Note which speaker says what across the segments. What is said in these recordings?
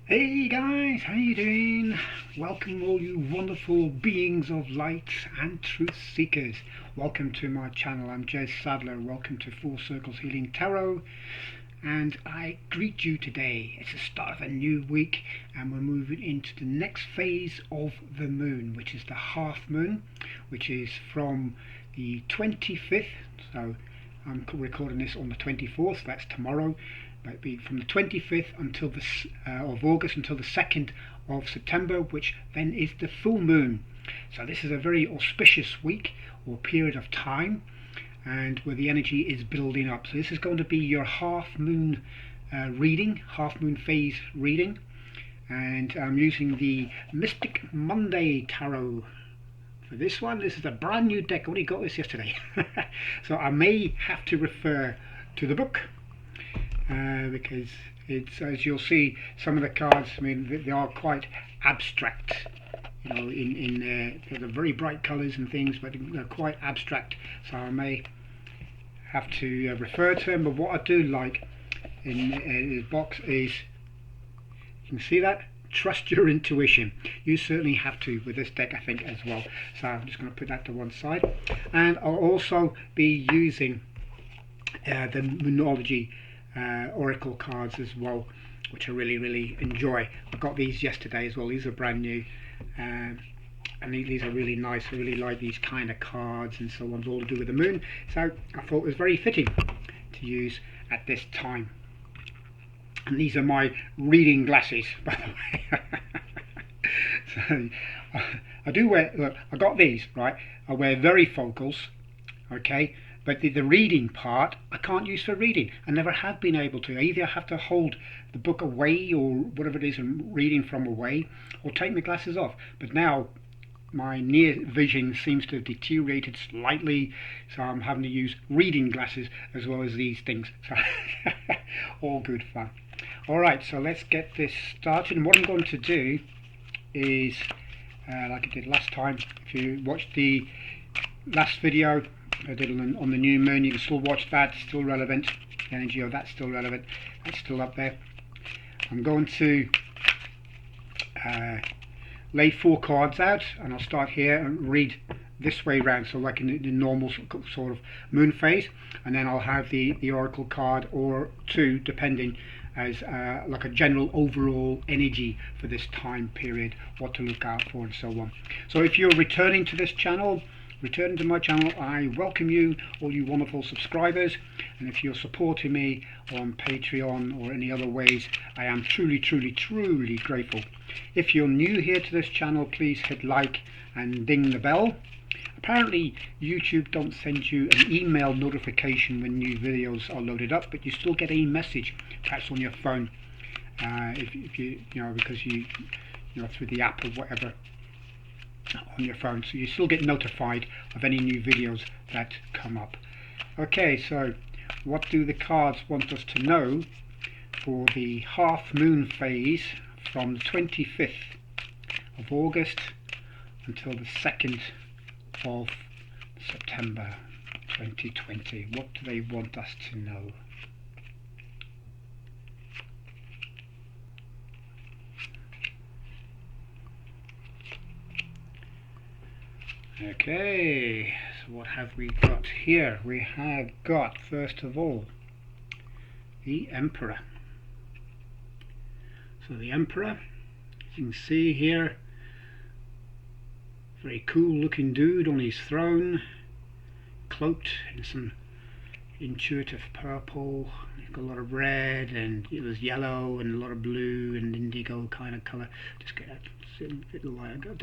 Speaker 1: Hey guys, how you doing? Welcome all you wonderful beings of light and truth seekers. Welcome to my channel. I'm Jez Sadler. Welcome to Four Circles Healing Tarot. And I greet you today. It's the start of a new week and we're moving into the next phase of the moon, which is the half moon, which is from the 25th. So I'm recording this on the 24th, so that's tomorrow. But be from the 25th until of August until the 2nd of September, which then is the full moon. So this is a very auspicious week or period of time, and where the energy is building up. So this is going to be your half moon reading, half moon phase reading, and I'm using the Mystic Monday Tarot for this one. This is a brand new deck. I only got this yesterday, so I may have to refer to the book. Because it's, as you'll see, some of the cards, I mean, they are quite abstract, you know, they're very bright colours and things, but they're quite abstract, so I may have to refer to them. But what I do like in this box is, you can see that, trust your intuition. You certainly have to with this deck, I think, as well. So I'm just going to put that to one side, and I'll also be using the Numerology oracle cards as well, which I really enjoy. I got these yesterday as well. These are brand new, and these are really nice. I really like these kind of cards and so on, all to do with the moon, so I thought it was very fitting to use at this time. And these are my reading glasses, by the way. So I do wear, look, I got these, right? I wear varifocals, okay, but the reading part I can't use for reading. I never have been able to. Either I have to hold the book away or whatever it is I'm reading from away, or take my glasses off. But now my near vision seems to have deteriorated slightly, so I'm having to use reading glasses as well as these things. So all good fun. Alright, so let's get this started. And what I'm going to do is, like I did last time, if you watched the last video I did on the new moon, you can still watch that, still relevant. The energy of that's still relevant, that's still up there. I'm going to lay 4 cards out, and I'll start here and read this way round, so like in the normal sort of moon phase, and then I'll have the oracle card or 2 depending, as like a general overall energy for this time period, what to look out for and so on. So if you're returning to this channel, returning to my channel, I welcome you, all you wonderful subscribers. And if you're supporting me on Patreon or any other ways, I am truly grateful. If you're new here to this channel, please hit like and ding the bell. Apparently YouTube don't send you an email notification when new videos are loaded up, but you still get a message perhaps on your phone, if you know, because you know, through the app or whatever on your phone, so you still get notified of any new videos that come up. Okay, so what do the cards want us to know for the half moon phase from the 25th of August until the 2nd of September 2020? What do they want us to know? Okay, so what have we got here? We have got, first of all, the Emperor. So the Emperor, as you can see here, very cool looking dude on his throne, cloaked in some intuitive purple. He's got a lot of red, and it was yellow and a lot of blue and indigo kind of colour. Just get that bit of light. I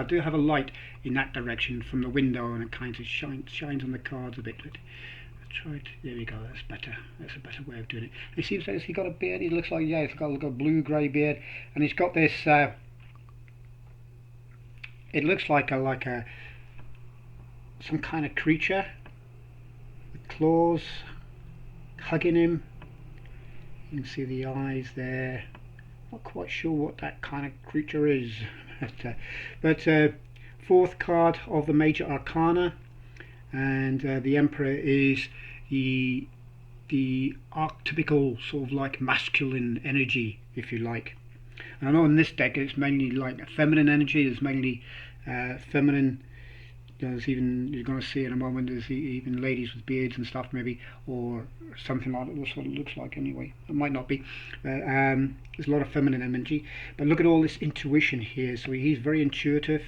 Speaker 1: do have a light in that direction from the window, and it kind of shines on the cards a bit. But I tried. There we go. That's better. That's a better way of doing it. He seems like he's got a beard. He looks like, yeah, he's got a blue-grey beard, and he's got this. It looks like some kind of creature with claws hugging him. You can see the eyes there. Not quite sure what that kind of creature is. but 4th card of the major arcana, and the Emperor is the archetypical sort of like masculine energy, if you like. And I know in this deck it's mainly like feminine energy. There's mainly feminine. There's even, you're going to see in a moment, there's even ladies with beards and stuff maybe, or something like that. That's what it looks like anyway. It might not be. There's a lot of feminine energy. But look at all this intuition here. So he's very intuitive.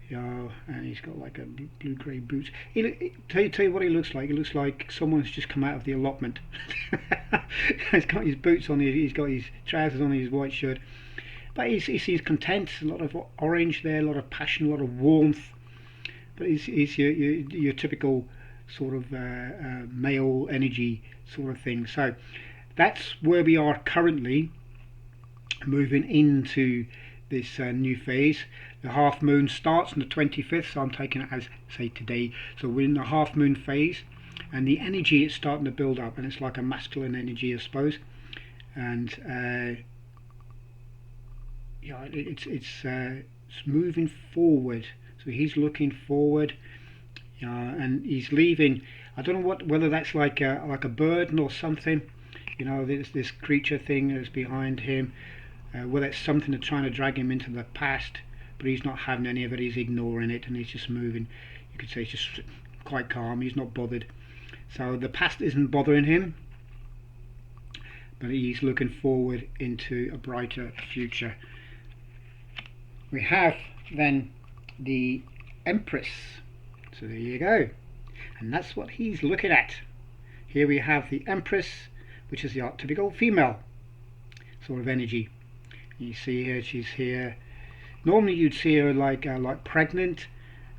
Speaker 1: Yeah, and he's got like a blue-grey boots. Tell you what he looks like. He looks like someone's just come out of the allotment. He's got his boots on, he's got his trousers on, his white shirt. But he's content. A lot of orange there, a lot of passion, a lot of warmth. But he's your typical sort of male energy sort of thing. So that's where we are currently, moving into this new phase. The half moon starts on the 25th, so I'm taking it as, say, today. So we're in the half moon phase, and the energy is starting to build up, and it's like a masculine energy, I suppose. And yeah, it's moving forward. So he's looking forward, and he's leaving. I don't know whether that's like a burden or something. You know, this creature thing is behind him. Whether it's something that's trying to drag him into the past, but he's not having any of it. He's ignoring it, and he's just moving. You could say he's just quite calm. He's not bothered. So the past isn't bothering him, but he's looking forward into a brighter future. We have then the Empress. So there you go, and that's what he's looking at. Here we have the Empress, which is the archetypical female sort of energy. You see here, she's here. Normally you'd see her like pregnant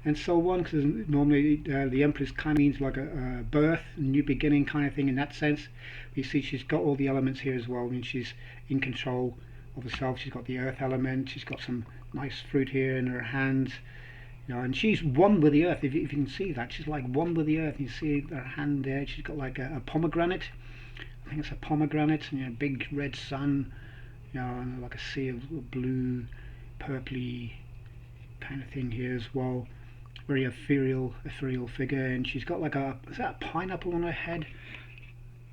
Speaker 1: and so on, because normally the Empress kind of means like a birth, a new beginning kind of thing in that sense. You see she's got all the elements here as well. I mean, she's in control of herself. She's got the earth element. She's got some nice fruit here in her hands. You know, and she's one with the earth. If you can see that, she's like one with the earth. You see her hand there. She's got like a pomegranate. I think it's a pomegranate, and a big red sun. You know, and like a sea of blue, purpley kind of thing here as well. Very ethereal figure, and she's got like is that a pineapple on her head?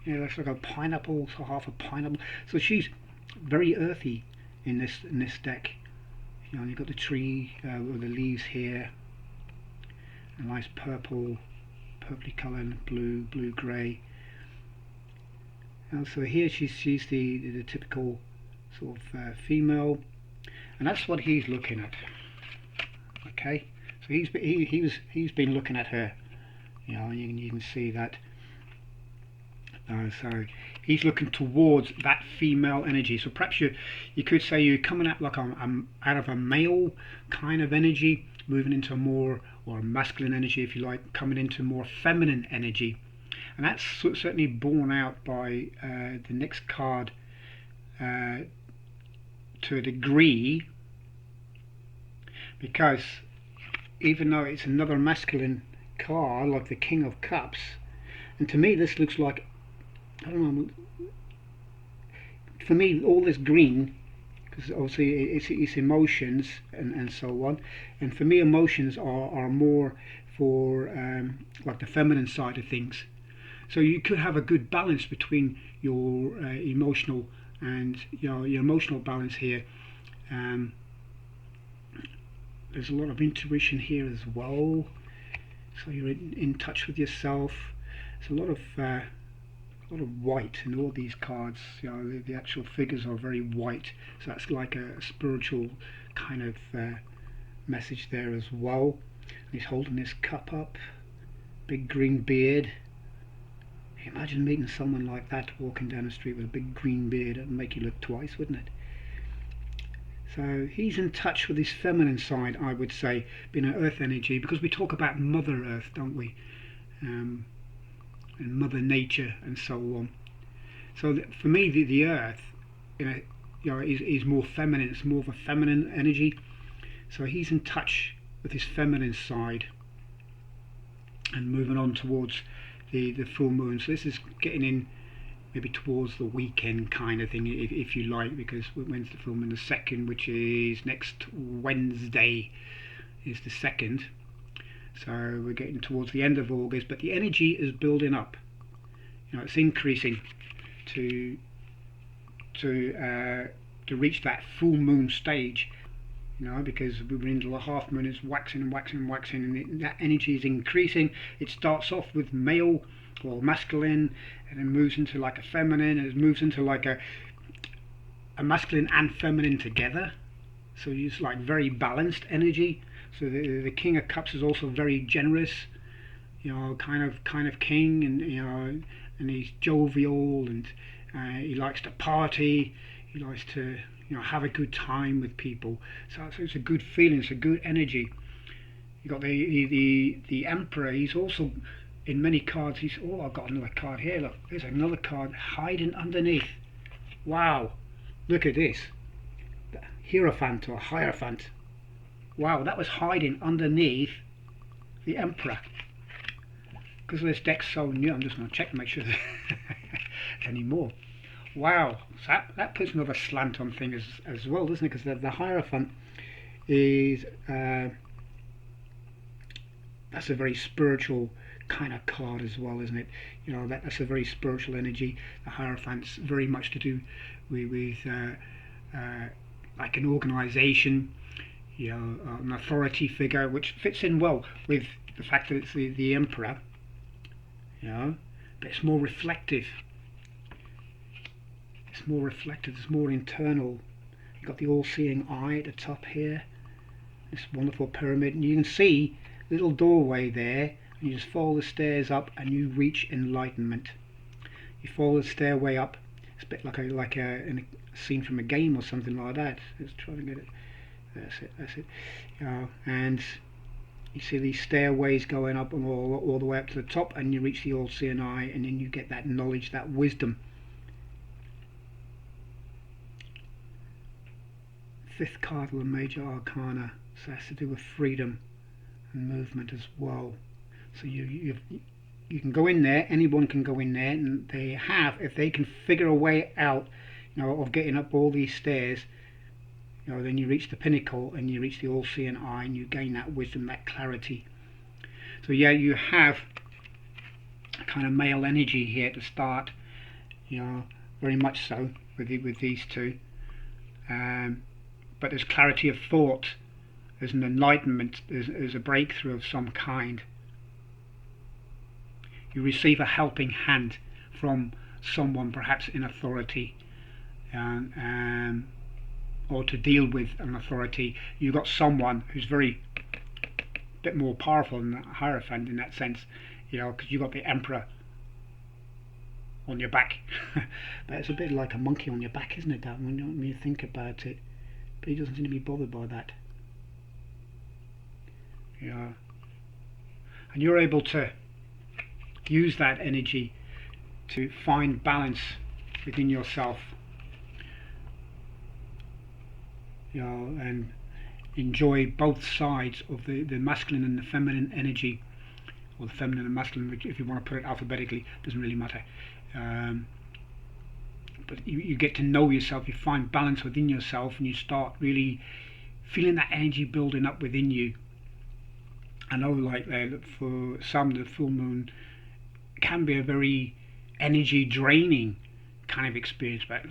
Speaker 1: Yeah, that's like a pineapple, so half a pineapple. So she's very earthy in this deck. You know, you've got the tree with the leaves here, a nice purpley colour, and blue grey. And so here she's the typical sort of female, and that's what he's looking at. Okay, so he's been looking at her, you know, and you can see that. So he's looking towards that female energy. So perhaps you could say you're coming out like out of a male kind of energy, moving into a more, or a masculine energy if you like, coming into more feminine energy, and that's certainly borne out by the next card. To a degree, because even though it's another masculine card like the King of Cups, and to me this looks like, I don't know, for me all this green, because obviously it's emotions and so on, and for me emotions are more for like the feminine side of things. So you could have a good balance between your emotional and your emotional balance here. There's a lot of intuition here as well, so you're in touch with yourself. There's a lot of white in all these cards. You know, the actual figures are very white, so that's like a spiritual kind of message there as well. And he's holding this cup up, big green beard. Imagine meeting someone like that walking down the street with a big green beard. It would make you look twice, wouldn't it? So he's in touch with his feminine side, I would say, being an earth energy, because we talk about Mother Earth, don't we? And Mother Nature and so on. So for me, the earth, you know, is more feminine. It's more of a feminine energy. So he's in touch with his feminine side and moving on towards the full moon. So this is getting in maybe towards the weekend kind of thing, if you like, because when's the full moon? The 2nd, which is next Wednesday, is the 2nd. So we're getting towards the end of August, but the energy is building up. You know, it's increasing to to reach that full moon stage, because we were into the half moon. It's waxing and waxing and waxing, and that energy is increasing. It starts off with male or masculine, and then moves into like a feminine, and it moves into like a masculine and feminine together. So it's like very balanced energy. So the King of Cups is also very generous, kind of king, and and he's jovial, and he likes to party. He likes to have a good time with people. So it's a good feeling. It's a good energy. You got the Emperor. He's also in many cards. I've got another card here. Look, there's another card hiding underneath. Wow, look at this. Hierophant or Hierophant. Wow, that was hiding underneath the Emperor. Because this deck's so new, I'm just going to check to make sure there's any more. Wow, so that puts another slant on things as well, doesn't it? Because the Hierophant is that's a very spiritual kind of card as well, isn't it? That's a very spiritual energy. The Hierophant's very much to do with like an organisation, an authority figure, which fits in well with the fact that it's the Emperor, but it's more reflective. It's more reflective, it's more internal. You've got the all-seeing eye at the top here, this wonderful pyramid, and you can see a little doorway there, and you just follow the stairs up and you reach enlightenment. You follow the stairway up. It's a bit like a scene from a game or something like that. Let's try to get it. That's it. And you see these stairways going up and all the way up to the top, and you reach the all-seeing eye, and then you get that knowledge, that wisdom. Fifth card of the Major Arcana, so it has to do with freedom and movement as well. So you can go in there, anyone can go in there, and if they can figure a way out, of getting up all these stairs, then you reach the pinnacle and you reach the all-seeing eye, and you gain that wisdom, that clarity. So yeah, you have a kind of male energy here to start, very much so with these two. But there's clarity of thought, there's an enlightenment, there's a breakthrough of some kind. You receive a helping hand from someone perhaps in authority, or to deal with an authority. You've got someone who's very bit more powerful than the Hierophant in that sense, because you've got the Emperor on your back. But it's a bit like a monkey on your back, isn't it, that when you think about it? But he doesn't seem to be bothered by that. And you're able to use that energy to find balance within yourself, and enjoy both sides of the masculine and the feminine energy, or the feminine and masculine, which, if you want to put it alphabetically, doesn't really matter. But you get to know yourself, you find balance within yourself, and you start really feeling that energy building up within you. I know, like for some, the full moon can be a very energy draining kind of experience, but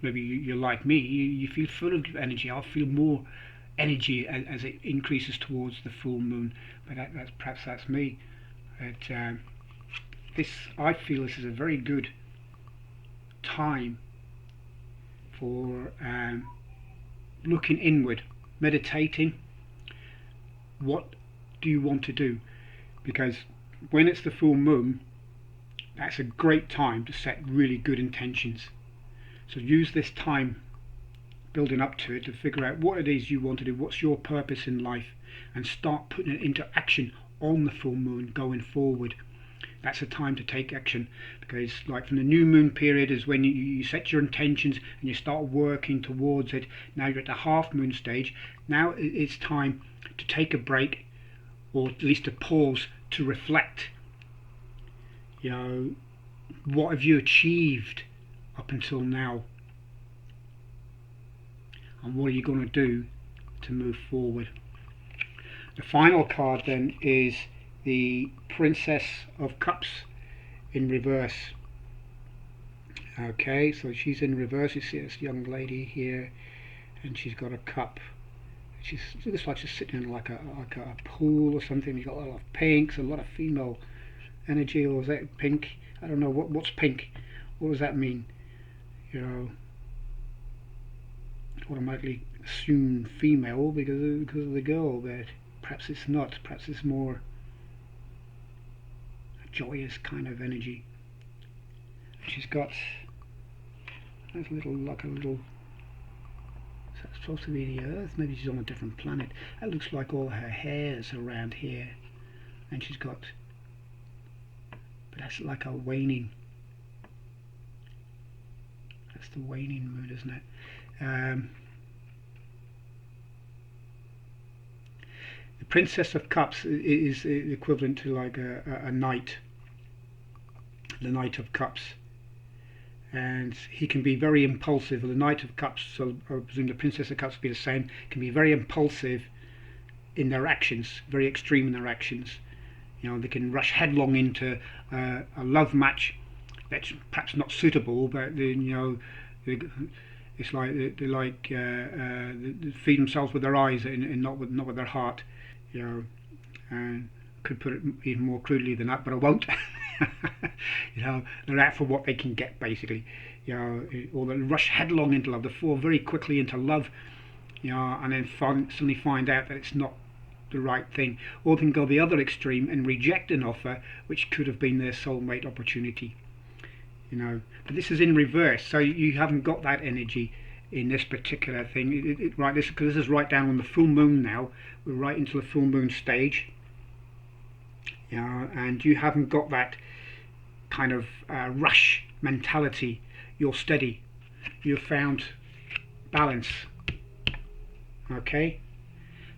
Speaker 1: maybe you're like me, you feel full of energy. I'll feel more energy as it increases towards the full moon, but that's me. But I feel this is a very good time for looking inward, meditating. What do you want to do? Because when it's the full moon, that's a great time to set really good intentions. So use this time building up to it to figure out what it is you want to do, what's your purpose in life, and start putting it into action on the full moon going forward. That's a time to take action, because like from the new moon period is when you set your intentions and you start working towards it. Now you're at the half moon stage. Now it's time to take a break, or at least a pause, to reflect. What have you achieved up until now, and what are you going to do to move forward? The final card then is the Princess of Cups in reverse, Okay, so she's in reverse. You see this young lady here, and she's got a cup. She looks like she's sitting in like a pool or something. You've got a lot of pinks, a lot of female energy, or is that pink? I don't know what's pink. What does that mean? You know, automatically assume female because of the girl, but perhaps it's not. Perhaps it's more a joyous kind of energy. She's got a little. Is that supposed to be the Earth? Maybe she's on a different planet. That looks like all her hair's around here, and she's got. But that's like a waning. That's the waning mood, isn't it? The Princess of Cups is equivalent to like a knight, the Knight of Cups, and he can be very impulsive. The Knight of Cups, so I presume the Princess of Cups will be the same, can be very impulsive in their actions, very extreme in their actions. You know, they can rush headlong into a love match that's perhaps not suitable, but it's like they feed themselves with their eyes and not with their heart. You know, and could put it even more crudely than that, but I won't. You know, they're out for what they can get, basically. You know, or they rush headlong into love. They fall very quickly into love. You know, and then suddenly find out that it's not the right thing, or they can go the other extreme and reject an offer which could have been their soulmate opportunity. You know, but this is in reverse, so you haven't got that energy in this particular thing. Right, because this is right down on the full moon now. We're right into the full moon stage. You know, and you haven't got that kind of rush mentality. You're steady. You've found balance. Okay.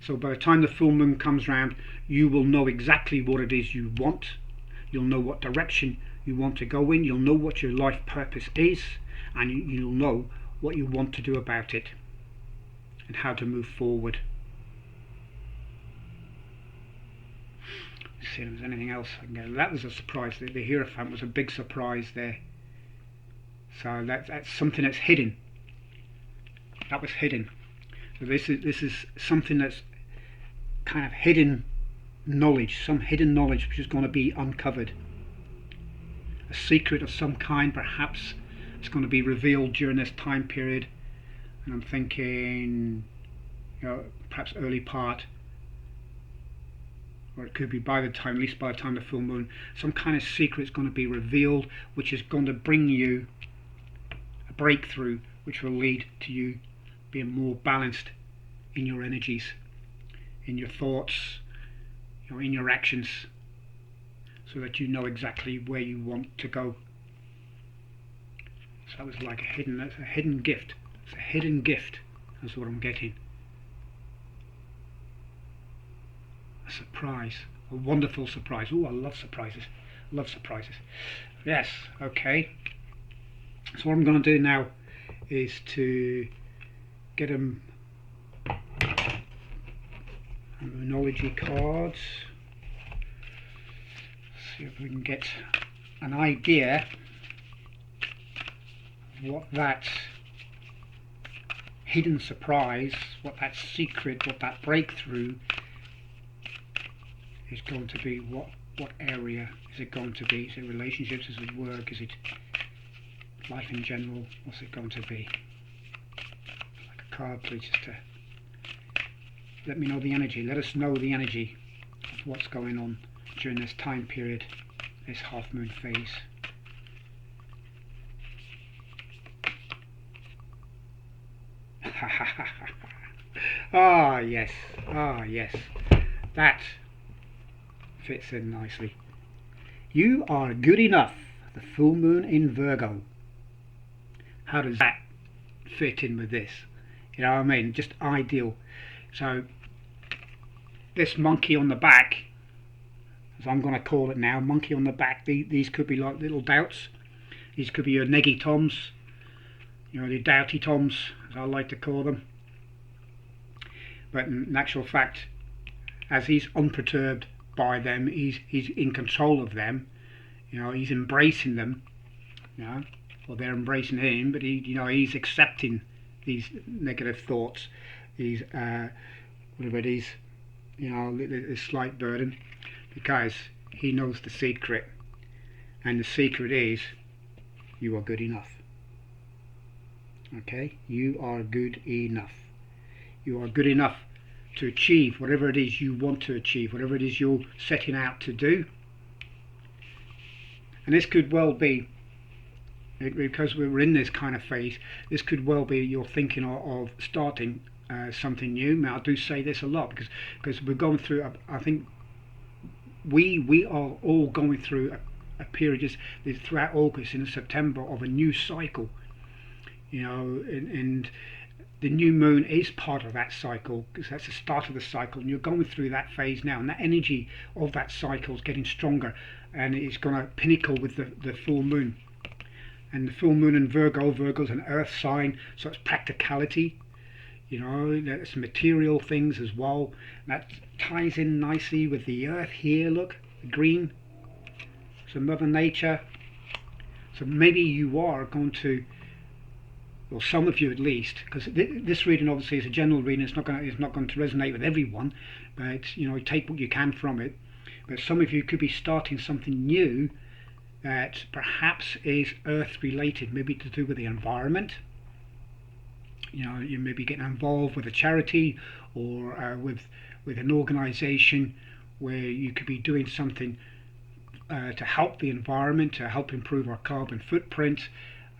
Speaker 1: So by the time the full moon comes round, you will know exactly what it is you want. You'll know what direction you want to go in. You'll know what your life purpose is, and you'll know what you want to do about it and how to move forward. Let's see if there's anything else I can get. That was a surprise. The Hierophant was a big surprise there. So that's something that's hidden. That was hidden. So this is something that's kind of hidden knowledge, some hidden knowledge which is going to be uncovered. A secret of some kind, perhaps, is going to be revealed during this time period. And I'm thinking, you know, perhaps early part, or it could be by the time, at least by the time of the full moon, some kind of secret is going to be revealed, which is going to bring you a breakthrough, which will lead to you being more balanced in your energies, in your thoughts, you know, in your actions, so that you know exactly where you want to go. So that was like that's a hidden gift. It's a hidden gift. That's what I'm getting. A surprise, a wonderful surprise. Oh, I love surprises. Love surprises. Yes. Okay. So what I'm going to do now is to get them Numerology cards. See if we can get an idea of what that hidden surprise, what that secret, what that breakthrough is going to be. What area is it going to be? Is it relationships? Is it work? Is it life in general? What's it going to be? Like a card, please, just to let me know the energy. Let us know the energy of what's going on during this time period, this half moon phase. Ah, yes. Ah, yes. That fits in nicely. You are good enough. The full moon in Virgo. How does that fit in with this? You know what I mean? Just ideal. So this monkey on the back, as I'm going to call it now, monkey on the back, these could be like little doubts. These could be your neggy toms, you know, the doubty toms, as I like to call them. But in actual fact, as he's unperturbed by them, he's in control of them. You know, he's embracing them. You know, or they're embracing him, but he's accepting these negative thoughts, these whatever it is, this slight burden, because he knows the secret, and the secret is you are good enough. Okay, you are good enough. You are good enough to achieve whatever it is you want to achieve, whatever it is you're setting out to do. And this could well be, because we're in this kind of phase, this could well be you're thinking of starting something new. Now, I do say this a lot because we're going through, I think we are all going through a period just throughout August and September of a new cycle, and the new moon is part of that cycle, because that's the start of the cycle, and you're going through that phase now, and that energy of that cycle is getting stronger, and it's going to pinnacle with the full moon. And the full moon in Virgo's an earth sign, so it's practicality, that's material things as well. That ties in nicely with the earth here, look, the green, so Mother Nature. So maybe you are going to, well, some of you at least, because this reading obviously is a general reading, it's not going to resonate with everyone, but take what you can from it. But some of you could be starting something new that perhaps is earth related, maybe to do with the environment. You may be getting involved with a charity or with an organization where you could be doing something to help the environment, to help improve our carbon footprint,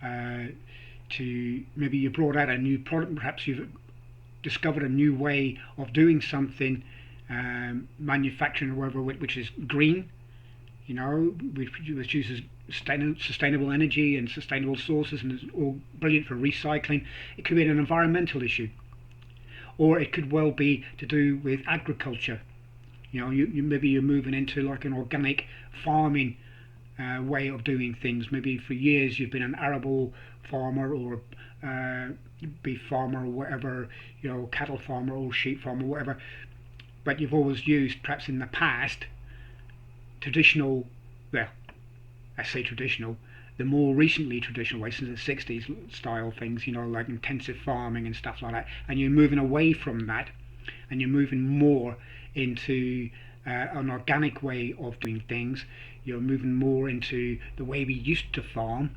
Speaker 1: to maybe you brought out a new product, perhaps you've discovered a new way of doing something, manufacturing or whatever, which is green, which uses sustainable energy and sustainable sources, and is all brilliant for recycling. It could be an environmental issue, or it could well be to do with agriculture. Maybe you're moving into like an organic farming way of doing things. Maybe for years you've been an arable farmer or beef farmer or whatever, cattle farmer or sheep farmer or whatever, but you've always used, perhaps in the past, traditional, well, I say traditional, the more recently traditional way, since the 60s style things, like intensive farming and stuff like that, and you're moving away from that, and you're moving more into an organic way of doing things. You're moving more into the way we used to farm,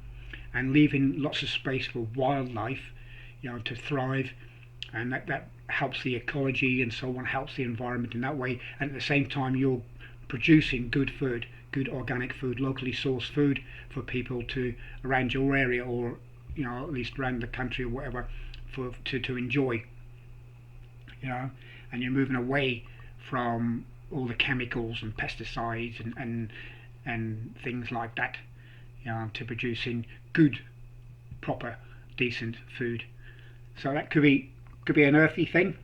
Speaker 1: and leaving lots of space for wildlife, to thrive, and that helps the ecology and so on, helps the environment in that way. And at the same time, you're producing good food, good organic food, locally sourced food for people to around your area, or at least around the country or whatever, to enjoy. And you're moving away from all the chemicals and pesticides and things like that, to producing good, proper, decent food. So that could be an earthy thing.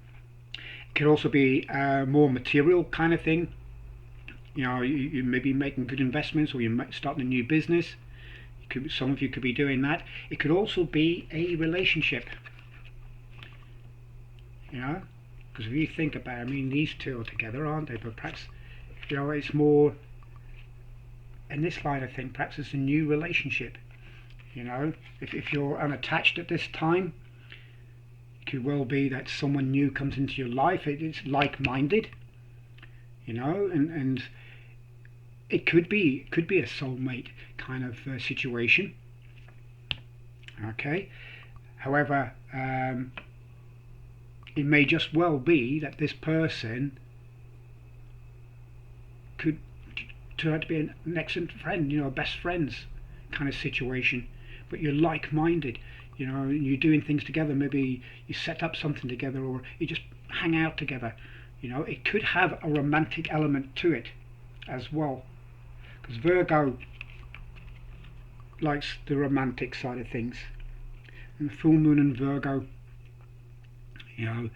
Speaker 1: It could also be a more material kind of thing. You may be making good investments, or you're starting a new business. Some of you could be doing that. It could also be a relationship. Because if you think about it, these two are together, aren't they? But perhaps, it's more, in this line of thing, perhaps it's a new relationship. If you're unattached at this time, it could well be that someone new comes into your life. It's like-minded, and it could be a soulmate kind of situation. Okay. However, it may just well be that this person could turn out to be an excellent friend, a best friends kind of situation, but you're like-minded, you're doing things together. Maybe you set up something together, or you just hang out together. It could have a romantic element to it as well, because Virgo likes the romantic side of things, and the full moon in Virgo, you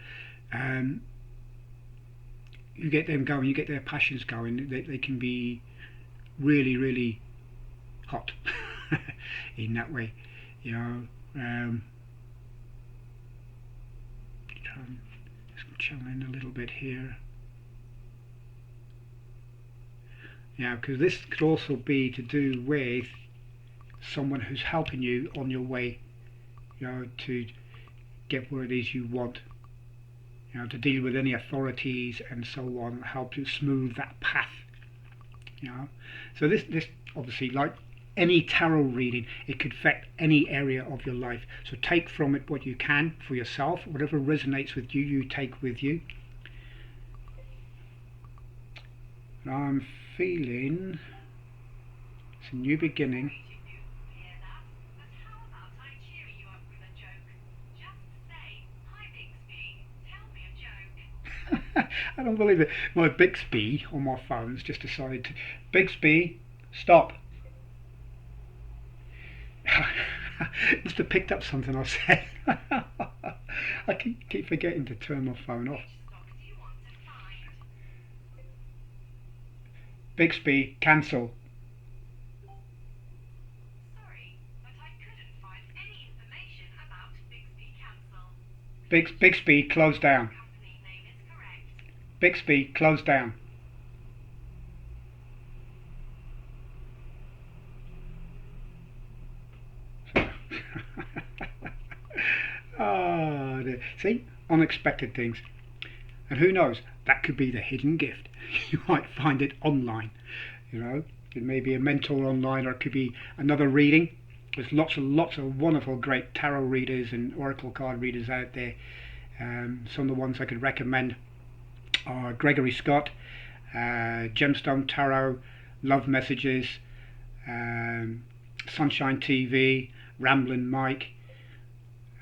Speaker 1: get them going, you get their passions going. They can be really, really hot in that way, Just channel in a little bit here. Because this could also be to do with someone who's helping you on your way, to get where it is you want, to deal with any authorities and so on, help you smooth that path. So this obviously, like any tarot reading, it could affect any area of your life. So take from it what you can for yourself. Whatever resonates with you, you take with you. And I'm feeling it's a new beginning. I don't believe it. My Bixby on my phone's just decided to... Bixby, stop. Must have picked up something I said. I keep forgetting to turn my phone off. Bixby, cancel.
Speaker 2: Sorry, but I couldn't find any information about Bixby cancel.
Speaker 1: Bixby, close down.
Speaker 2: Company name is correct.
Speaker 1: Bixby, close down. Oh, dear. See, unexpected things. And who knows, that could be the hidden gift. You might find it online. It may be a mentor online, or it could be another reading. There's lots of wonderful, great tarot readers and oracle card readers out there. Some of the ones I could recommend are Gregory Scott, Gemstone Tarot, Love Messages, Sunshine TV, Ramblin' Mike.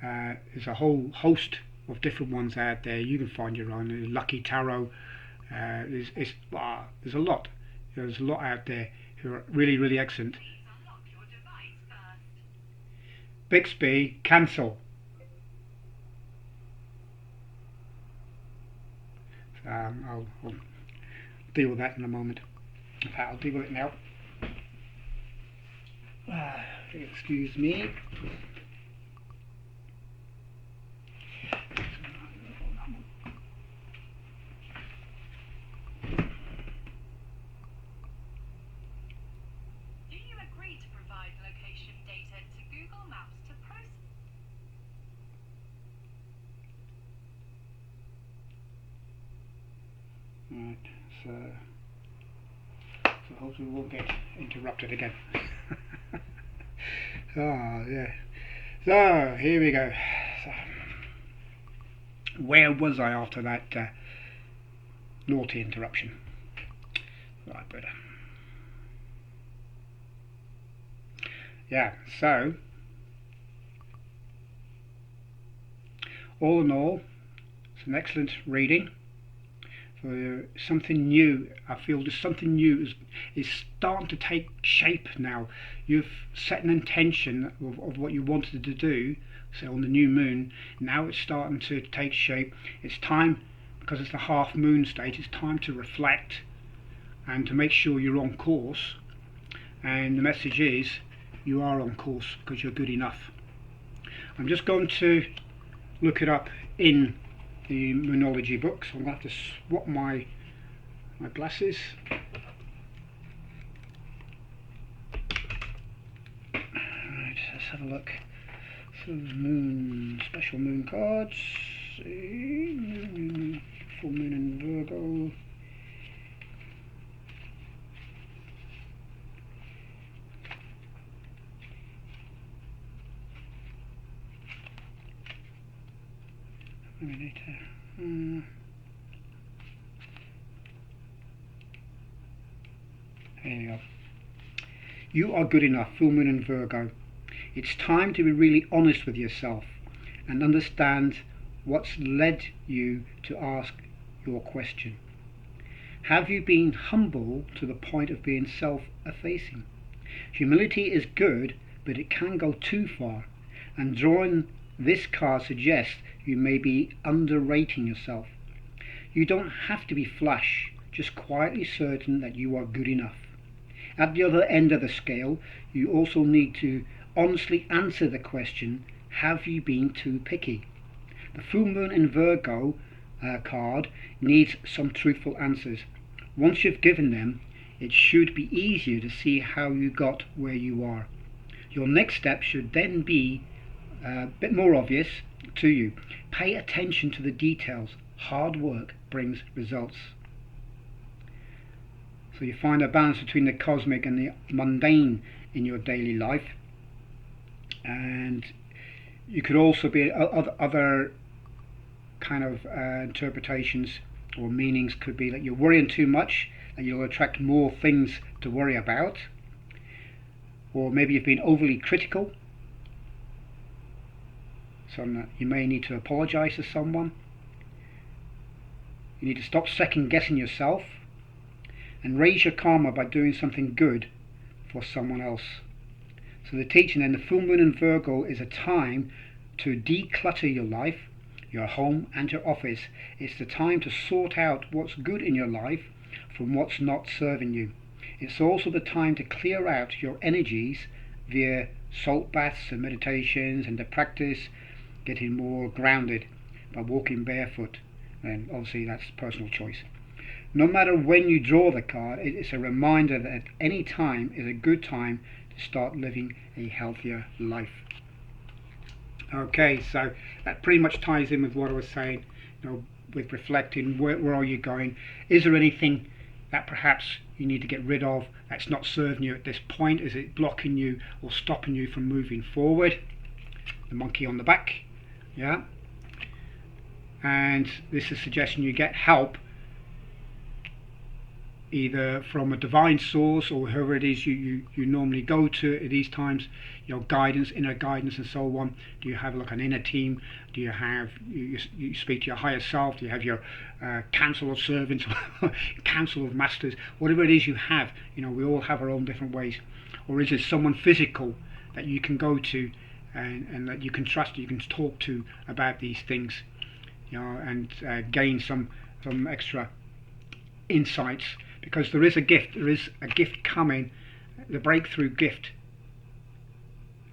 Speaker 1: There's a whole host of different ones out there. You can find your own. Lucky Tarot. There's a lot. There's a lot out there who are really, really excellent.
Speaker 2: Please unlock your device first.
Speaker 1: Bixby, cancel. I'll deal with that in a moment. In fact, I'll deal with it now. Excuse me.
Speaker 2: Do you agree to provide location data to Google Maps to process?
Speaker 1: Right, so hopefully we won't get interrupted again. Oh, yeah. So, here we go. So, where was I after that naughty interruption? Right, but yeah, so all in all, it's an excellent reading. For something new. I feel there's something new is starting to take shape now. You've set an intention of what you wanted to do, say on the new moon. Now it's starting to take shape. It's time, because it's the half moon stage, it's time to reflect and to make sure you're on course. And the message is, you are on course because you're good enough. I'm just going to look it up in the Numerology books. I'm going to have to swap my glasses. Right, let's have a look. So moon, special moon cards. Full moon in Virgo. There you go. You are good enough, full moon in Virgo. It's time to be really honest with yourself and understand what's led you to ask your question. Have you been humble to the point of being self-effacing? Humility is good, but it can go too far, and drawing this card suggests you may be underrating yourself. You don't have to be flash, just quietly certain that you are good enough. At the other end of the scale, you also need to honestly answer the question, have you been too picky? The full moon in Virgo card needs some truthful answers. Once you've given them, it should be easier to see how you got where you are. your next step should then be a bit more obvious to you. Pay attention to the details. Hard work brings results. So you find a balance between the cosmic and the mundane in your daily life. And you could also be other kind of interpretations or meanings could be that you're worrying too much and you'll attract more things to worry about. Or maybe you've been overly critical. So you may need to apologize to someone. You need to stop second guessing yourself and raise your karma by doing something good for someone else. So the teaching then, the full moon in Virgo is a time to declutter your life, your home and your office. It's the time to sort out what's good in your life from what's not serving you. It's also the time to clear out your energies via salt baths and meditations, and to practice getting more grounded by walking barefoot. And obviously that's personal choice. No matter when you draw the card, it's a reminder that at any time is a good time to start living a healthier life. Okay, so that pretty much ties in with what I was saying, with reflecting, where are you going? Is there anything that perhaps you need to get rid of that's not serving you at this point? Is it blocking you or stopping you from moving forward? The monkey on the back, yeah. And this is suggesting you get help either from a divine source or whoever it is you normally go to at these times, guidance, inner guidance and so on. Do you have like an inner team? Do you have, you speak to your higher self? Do you have your council of servants, council of masters, whatever it is you have? We all have our own different ways. Or is it someone physical that you can go to and that you can trust, you can talk to about these things, and gain some extra insights? Because there is a gift coming, the breakthrough gift,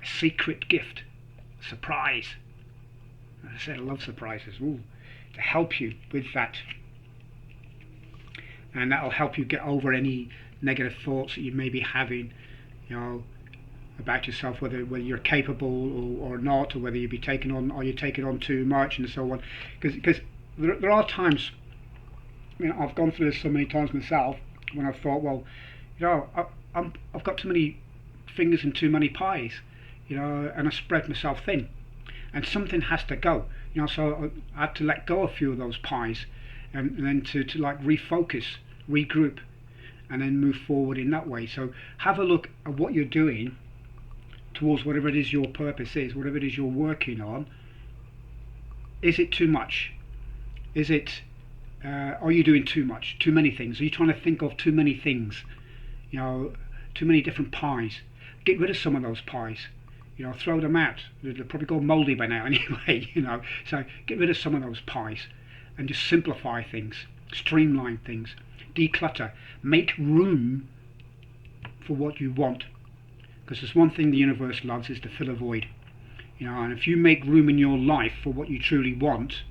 Speaker 1: a secret gift, surprise. As I said, I love surprises. Ooh, to help you with that, and that'll help you get over any negative thoughts that you may be having, about yourself, whether you're capable or not, or whether you taking on too much and so on. Because there are times. I've gone through this so many times myself when I've thought, well, I've got too many fingers in too many pies, and I spread myself thin, and something has to go, so I had to let go a few of those pies, and then to like refocus, regroup, and then move forward in that way. So have a look at what you're doing towards whatever it is your purpose is, whatever it is you're working on. Is it too much? Is it are you doing too much, too many things? Are you trying to think of too many things? Too many different pies. Get rid of some of those pies. Throw them out. They'll probably go mouldy by now anyway. So get rid of some of those pies, and just simplify things, streamline things, declutter, make room for what you want. Because there's one thing the universe loves, is to fill a void. And if you make room in your life for what you truly want,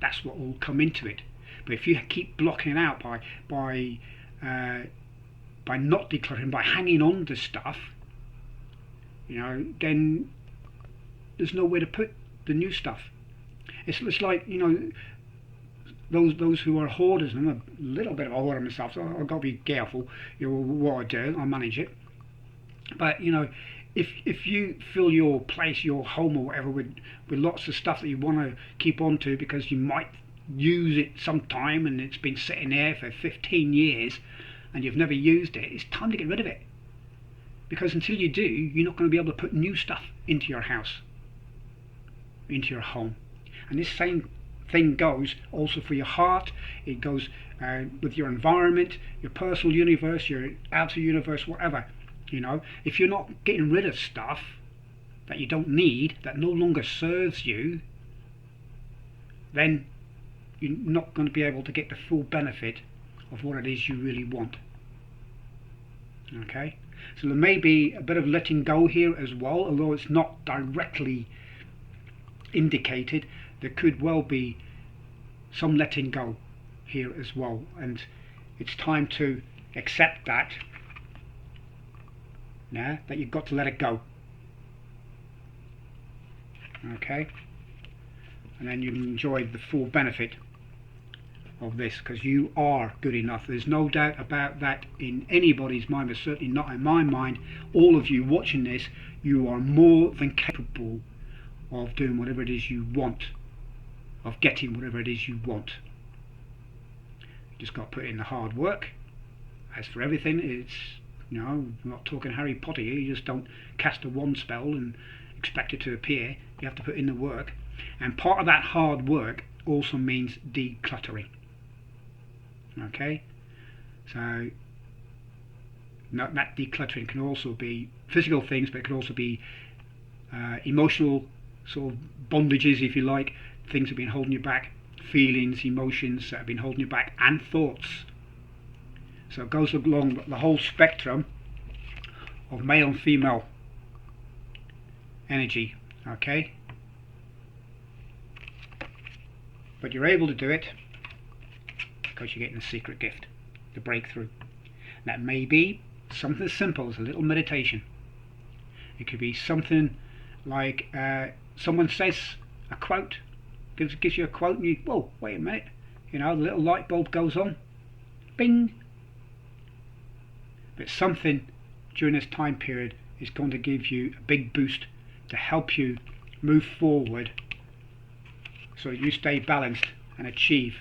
Speaker 1: that's what will come into it. But if you keep blocking it out by not decluttering, by hanging on to stuff, then there's nowhere to put the new stuff. It's like those who are hoarders, and I'm a little bit of a hoarder myself, so I've got to be careful. What I do, I manage it. But if you fill your place, your home or whatever, with lots of stuff that you want to keep on to because you might use it sometime, and it's been sitting there for 15 years and you've never used it, it's time to get rid of it. Because until you do, you're not going to be able to put new stuff into your house, into your home. And this same thing goes also for your heart. It goes with your environment, your personal universe, your outer universe, whatever. If you're not getting rid of stuff that you don't need, that no longer serves you, then you're not going to be able to get the full benefit of what it is you really want. Okay, so there may be a bit of letting go here as well, although it's not directly indicated. There could well be some letting go here as well, and it's time to accept that. That you've got to let it go. Okay, and then you enjoy the full benefit of this, because you are good enough. There's no doubt about that in anybody's mind, but certainly not in my mind. All of you watching this, you are more than capable of doing whatever it is you want, of getting whatever it is you want. You just got to put in the hard work. As for everything, it's, you know, I'm not talking Harry Potter here. You just don't cast a wand spell and expect it to appear. You have to put in the work, and part of that hard work also means decluttering. Okay, so that decluttering can also be physical things, but it can also be emotional sort of bondages, if you like, things that have been holding you back, feelings, emotions that have been holding you back, and thoughts. So it goes along the whole spectrum of male and female energy. Okay, but you're able to do it because you're getting a secret gift, the breakthrough. That may be something as simple as a little meditation. It could be something like someone says a quote, gives you a quote, and you, whoa, wait a minute, you know, the little light bulb goes on, bing. But something during this time period is going to give you a big boost to help you move forward, so you stay balanced and achieve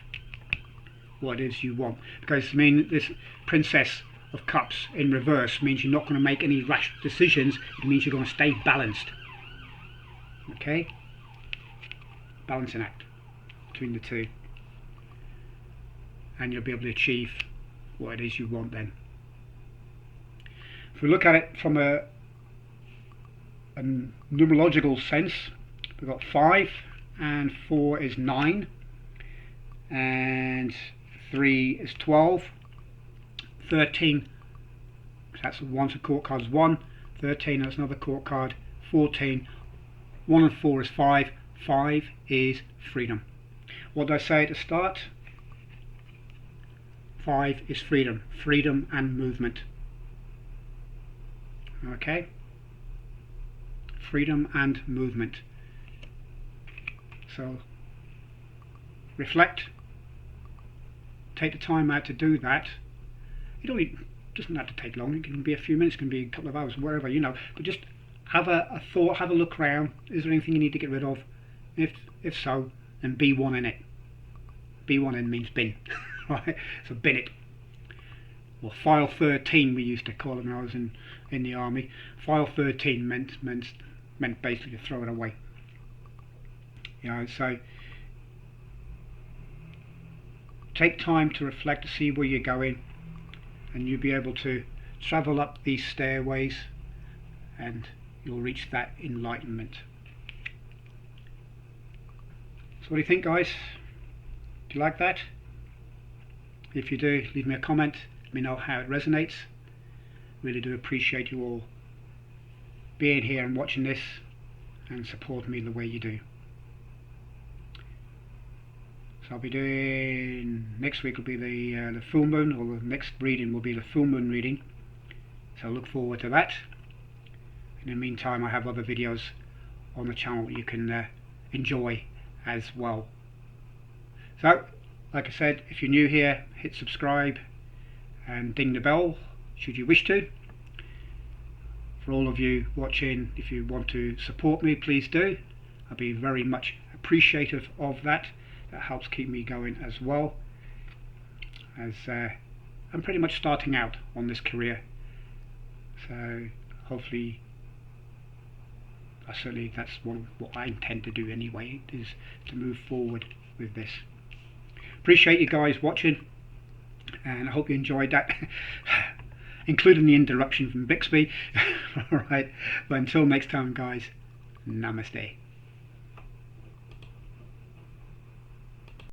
Speaker 1: what it is you want. Because, I mean, this Princess of Cups in reverse means you're not going to make any rash decisions. It means you're going to stay balanced. Okay, balancing act between the two, and you'll be able to achieve what it is you want then. If we look at it from a numerological sense, we've got 5 and 4 is 9, and 3 is 12, 13, that's one, so court card's 1, 13, that's another court card, 14, 1 and 4 is 5, 5 is freedom. What did I say at the start? 5 is freedom, freedom and movement. Okay, freedom and movement. So reflect, take the time out to do that. It doesn't have to take long. It can be a few minutes, it can be a couple of hours, wherever, you know, but just have a thought, have a look around. Is there anything you need to get rid of? If so, then be one in it. Be one in means bin. Right, so bin it. Well, file 13 we used to call it when I was in the army. File 13 meant basically to throw it away. You know, so take time to reflect, to see where you're going, and you'll be able to travel up these stairways and you'll reach that enlightenment. So what do you think, guys? Do you like that? If you do, leave me a comment, let me know how it resonates. Really do appreciate you all being here and watching this and supporting me the way you do. So I'll be doing, next week will be the full moon, or the next reading will be the full moon reading, so look forward to that. In the meantime, I have other videos on the channel you can enjoy as well. So like I said, if you're new here, hit subscribe and ding the bell should you wish to. For all of you watching, if you want to support me, please do. I'll be very much appreciative of that. That helps keep me going as well, as I'm pretty much starting out on this career. So hopefully, certainly that's what I intend to do anyway, is to move forward with this. Appreciate you guys watching, and I hope you enjoyed that, including the interruption from Bixby. Alright, but until next time, guys, Namaste.